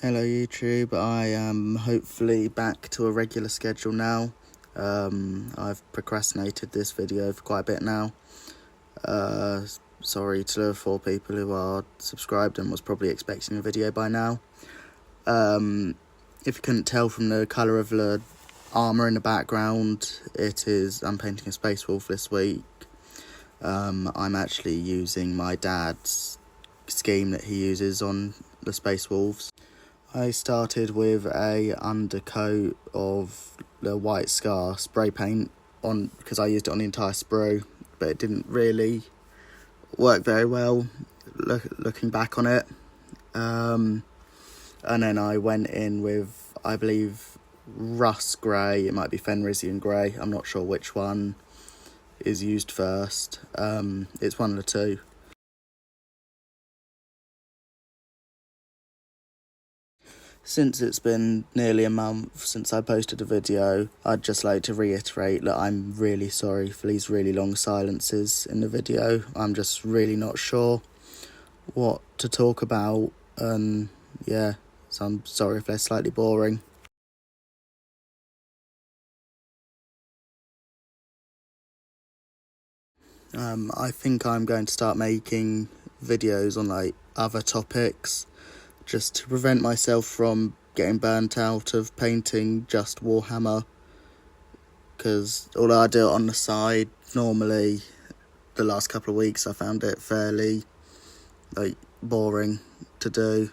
Hello YouTube, I am hopefully back to a regular schedule now. I've procrastinated this video for quite a bit now. Sorry to the 4 people who are subscribed and was probably expecting a video by now. If you couldn't tell from the colour of the armour in the background, I'm painting a Space Wolf this week. I'm actually using my dad's scheme that he uses on the Space Wolves. I started with a undercoat of the White Scar spray paint on because I used it on the entire sprue, but it didn't really work very well looking back on it. And then I went in with, I believe, Russ grey. It might be Fenrisian grey. I'm not sure which one is used first. It's one of the two. Since it's been nearly a month since I posted a video, I'd just like to reiterate that I'm really sorry for these really long silences in the video. I'm just really not sure what to talk about, and yeah, so I'm sorry if they're slightly boring. I think I'm going to start making videos on like other topics, just to prevent myself from getting burnt out of painting just Warhammer, because although I do it on the side, normally the last couple of weeks I found it fairly boring to do.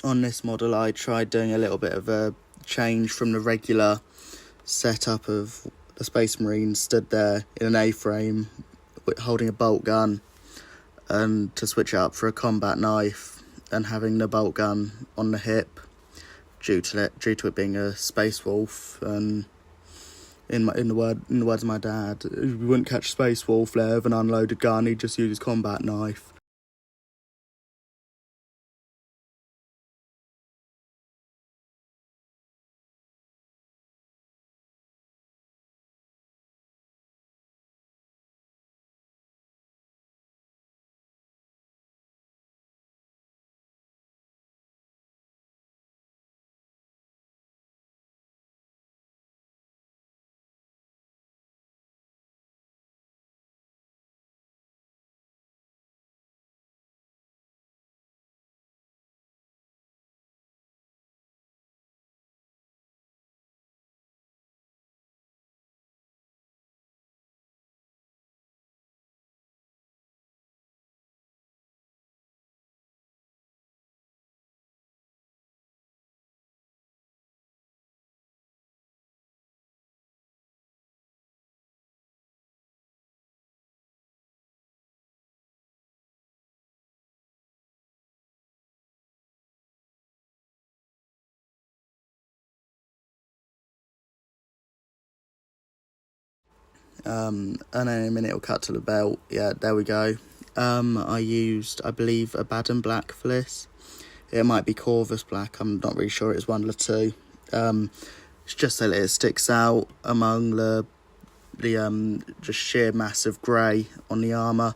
On this model I tried doing a little bit of a change from the regular setup of the Space Marine stood there in an A-frame holding a bolt gun, and to switch it up for a combat knife and having the bolt gun on the hip due to it being a Space Wolf. And in the words of my dad, we wouldn't catch a Space Wolf there with an unloaded gun, he'd just use his combat knife. And then in a minute it'll cut to the belt. Yeah, there we go. I used, I believe, Abaddon black for this. It might be Corvus black, I'm not really sure, it's one of the two. It's just so that it sticks out among the just sheer mass of grey on the armour.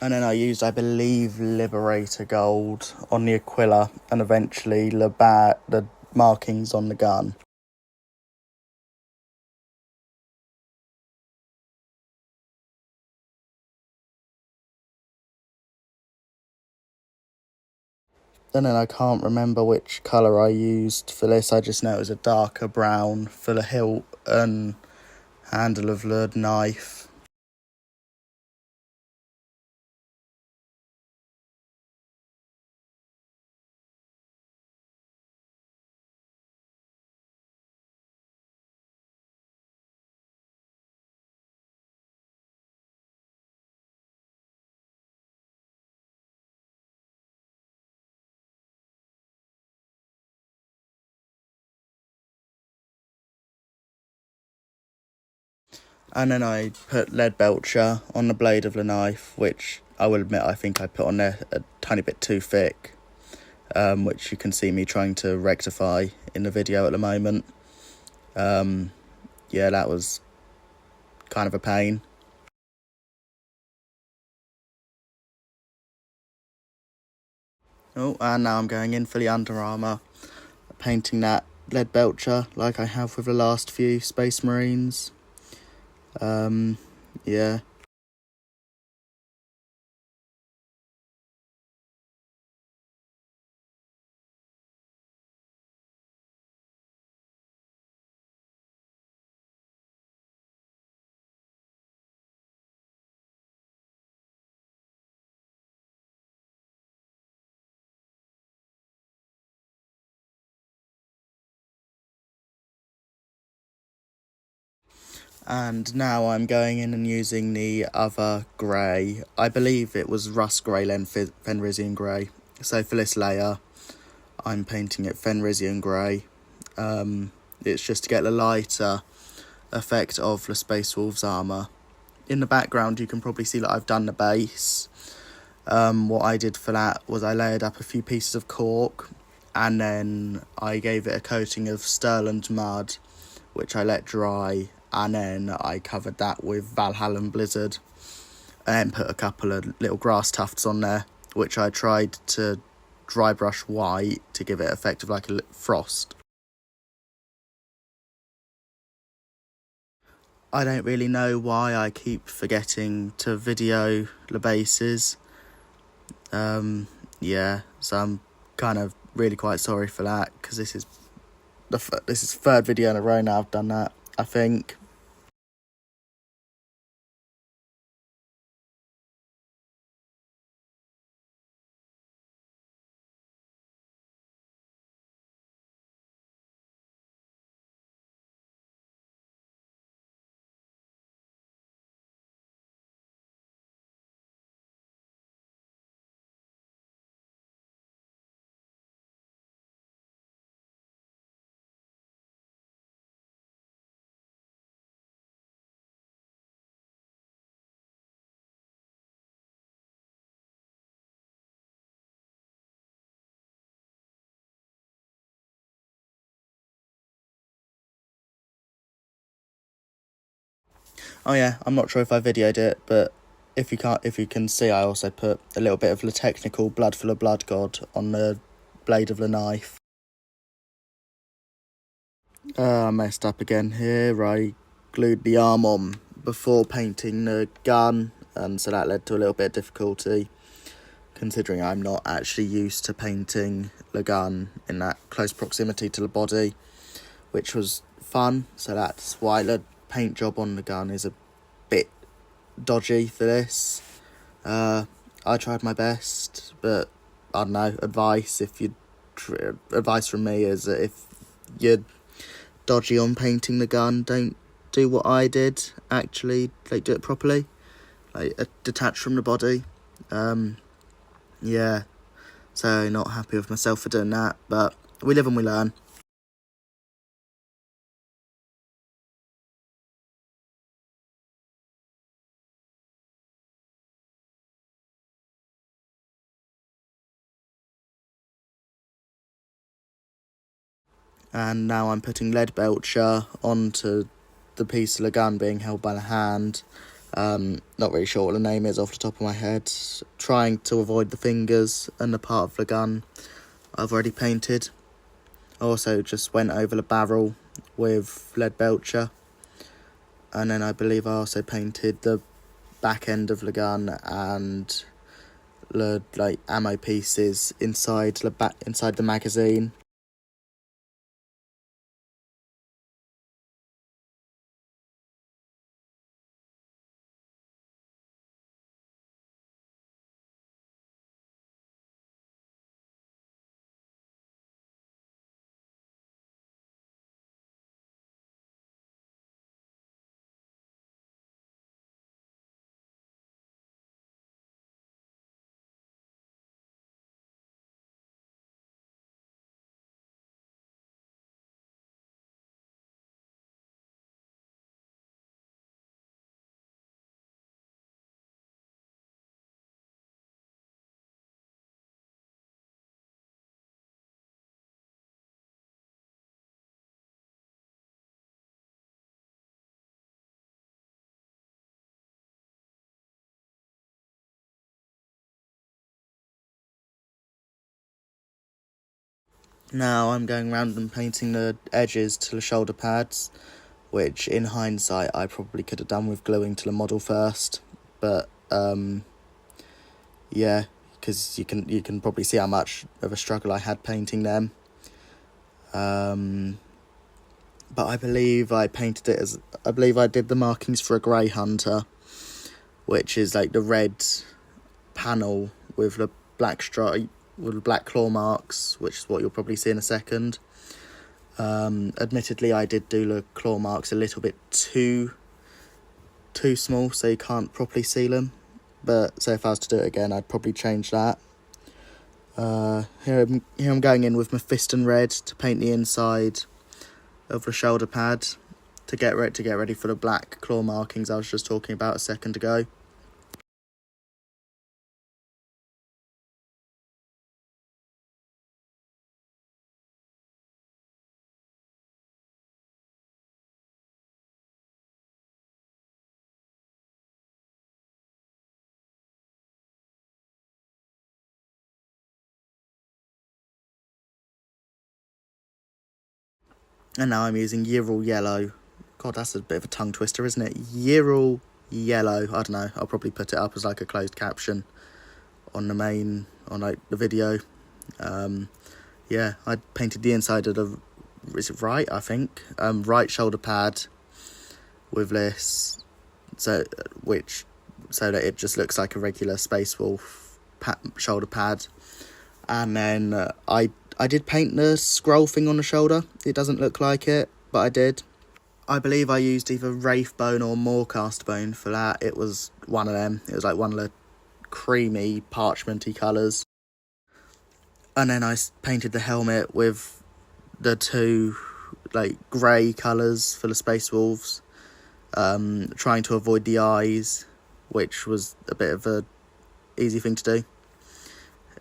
And then I used, I believe, Liberator gold on the Aquila, and eventually the markings on the gun. And then I can't remember which colour I used for this, I just know it was a darker brown for the hilt and handle of the knife. And then I put Leadbelcher on the blade of the knife, which I will admit I think I put on there a tiny bit too thick, which you can see me trying to rectify in the video at the moment. Yeah, that was kind of a pain. Oh, and now I'm going in for the under armour, painting that Leadbelcher like I have with the last few Space Marines. Yeah. And now I'm going in and using the other grey. I believe it was Russ grey, then Fenrisian grey. So for this layer, I'm painting it Fenrisian grey. It's just to get the lighter effect of the Space Wolves armour. In the background, you can probably see that I've done the base. What I did for that was I layered up a few pieces of cork, and then I gave it a coating of Stirland mud, which I let dry, and then I covered that with Valhallan Blizzard, and then put a couple of little grass tufts on there, which I tried to dry brush white to give it effect of like a frost. I don't really know why I keep forgetting to video the bases. Yeah, so I'm kind of really quite sorry for that, because this is the third video in a row now I've done that, I think. Oh yeah, I'm not sure if I videoed it, but if you can see, I also put a little bit of the technical Blood for the Blood God on the blade of the knife. I messed up again here. I glued the arm on before painting the gun, and so that led to a little bit of difficulty, considering I'm not actually used to painting the gun in that close proximity to the body, which was fun. So that's why the paint job on the gun is a bit dodgy for this. I tried my best, but I don't know, advice from me is that if you're dodgy on painting the gun, don't do what I did. Actually, do it properly, detach from the body. Yeah, so not happy with myself for doing that, but we live and we learn. And now I'm putting Leadbelcher onto the piece of the gun being held by the hand. Not really sure what the name is off the top of my head. Trying to avoid the fingers and the part of the gun I've already painted. Also just went over the barrel with Leadbelcher. And then I believe I also painted the back end of the gun and the ammo pieces inside the magazine. Now I'm going around and painting the edges to the shoulder pads, which in hindsight I probably could have done with gluing to the model first, but yeah, because you can probably see how much of a struggle I had painting them. But I believe I painted it as, I believe I did the markings for a grey hunter, which is like the red panel with the black stripe, with the black claw marks, which is what you'll probably see in a second. Admittedly, I did do the claw marks a little bit too small, so you can't properly see them. But so if I was to do it again, I'd probably change that. Here I'm going in with Mephiston red to paint the inside of the shoulder pad to get ready for the black claw markings I was just talking about a second ago. And now I'm using Yirel yellow. God, that's a bit of a tongue twister, isn't it? Yirel yellow. I don't know. I'll probably put it up as like a closed caption on the video. Yeah, I painted the inside of the, is it right? I think right shoulder pad with this, so that it just looks like a regular Space Wolf shoulder pad. And then I did paint the scroll thing on the shoulder. It doesn't look like it, but I did. I believe I used either Wraith Bone or Moorcast Bone for that. It was one of them. It was like one of the creamy, parchmenty colours. And then I painted the helmet with the two like grey colours for the Space Wolves, trying to avoid the eyes, which was a bit of a easy thing to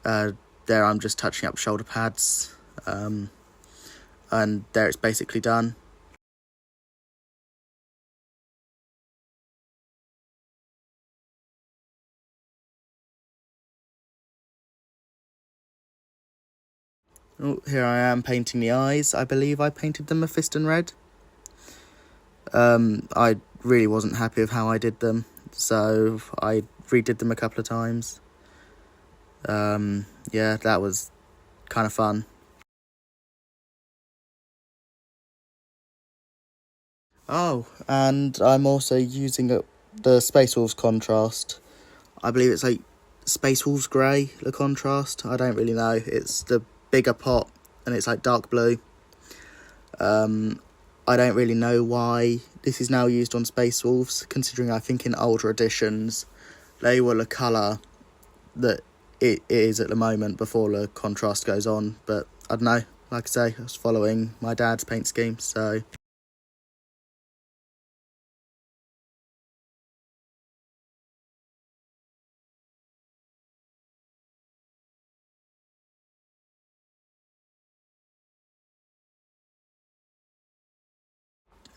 do. There I'm just touching up shoulder pads, and there it's basically done. Oh, here I am painting the eyes. I believe I painted them Mephiston red. I really wasn't happy with how I did them, so I redid them a couple of times. Yeah, that was kind of fun. Oh, and I'm also using the Space Wolves contrast. I believe it's like Space Wolves Grey, the contrast. I don't really know. It's the bigger pot, and it's like dark blue. I don't really know why this is now used on Space Wolves, considering I think in older editions they were the colour that it is at the moment before the contrast goes on. But I don't know, like I say, I was following my dad's paint scheme, so...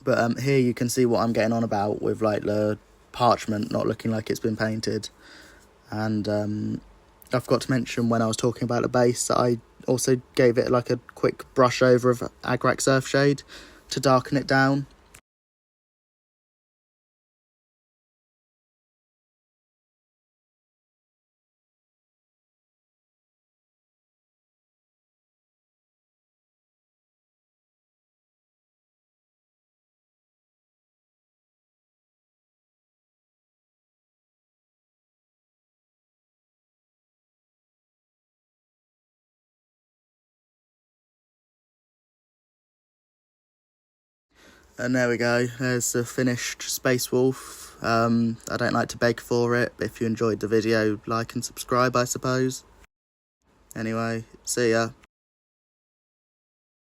But here you can see what I'm getting on about with like the parchment not looking like it's been painted. And I forgot to mention when I was talking about the base that I also gave it like a quick brush over of Agrax Earthshade to darken it down. And there we go, there's the finished Space Wolf. I don't like to beg for it, but if you enjoyed the video, like and subscribe, I suppose. Anyway, see ya.